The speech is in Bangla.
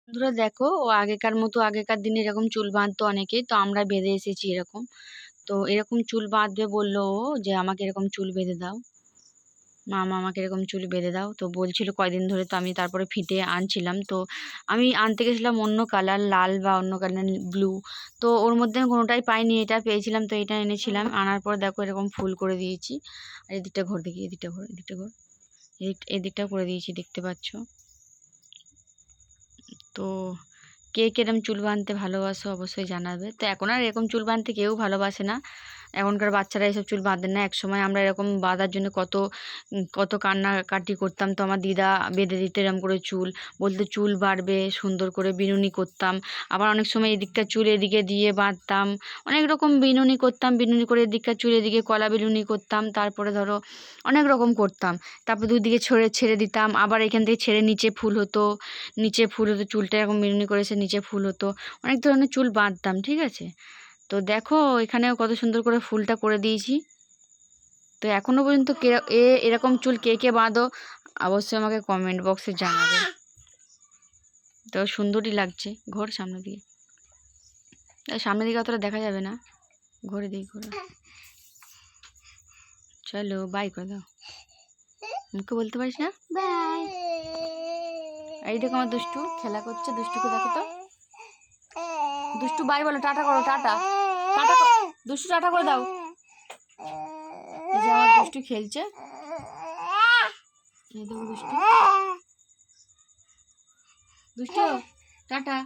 বন্ধুরা দেখো, ও আগেকার মতো আগেকার দিনে এরকম চুল বাঁধতো অনেকেই, তো আমরা বেঁধে এসেছি এরকম। তো এরকম চুল বাঁধবে বললো ও, যে আমাকে এরকম চুল বেঁধে দাও, মামা আমাকে এরকম চুল বেঁধে দাও। তো বলছিল কয়দিন ধরে, তো আমি তারপরে ফিতে আনছিলাম। তো আমি আনতে গেছিলাম অন্য কালার লাল বা অন্য কালার ব্লু, তো ওর মধ্যে আমি কোনোটাই পাইনি, এটা পেয়েছিলাম তো এটা এনেছিলাম। আনার পর দেখো এরকম ফুল করে দিয়েছি। আর এদিকটা ঘর, দেখি এদিকটা ঘর, এদিকটা ঘর, এদিকটা করে দিয়েছি, দেখতে পাচ্ছ। তো কে কিরম চুল বাঁধতে ভালোবাসো অবশ্যই জানাবে। তো এখন আর এরকম চুল বাঁধতে কেউ ভালোবাসে না, এখনকার বাচ্চারা এসব চুল বাঁধে না। একসময় আমরা এরকম বাঁধার জন্য কত কত কান্নাকাটি করতাম। তো আমার দিদা বেঁধে দিত এরকম করে চুল, বলতে চুল বাড়বে, সুন্দর করে বিনুনি করতাম। আবার অনেক সময় এদিককার চুল এদিকে দিয়ে বাঁধতাম, অনেক রকম বিনুনি করতাম। বিনুনি করে এদিককার চুল এদিকে কলা বিনুনি করতাম, তারপরে ধরো অনেক রকম করতাম। তারপর দুদিকে ছেড়ে দিতাম, আবার এখান থেকে ছেড়ে নিচে ফুল হতো, নিচে ফুল হতো, চুলটা এরকম বিনুনি করে সে নিচে ফুল হতো। অনেক ধরনের চুল বাঁধতাম, ঠিক আছে। তো দেখো এখানেও কত সুন্দর করে ফুলটা করে দিয়েছি। তো এখনো পর্যন্ত এরকম চুল কে কে বাঁধো অবশ্যই আমাকে কমেন্ট বক্সে জানাবে। তো সুন্দরই লাগছে। ঘোর সামনে দিয়ে, সামনের দিকে অতটা দেখা যাবে না, ঘুরে দিই ঘোরা। চলো বাই করে দাও, মুখে বলতে পারিস না বাই। এই দেখো আমার দুষ্টু খেলা করছে, দুষ্টুকে দেখো তো, দুষ্টু বাই বলো, টাটা করো, টাটা টাটা দুষ্টু টাটা করে দাও। এই যে আমার দুষ্টু খেলছে, এই দেখো দুষ্টু, দুষ্টু টাটা।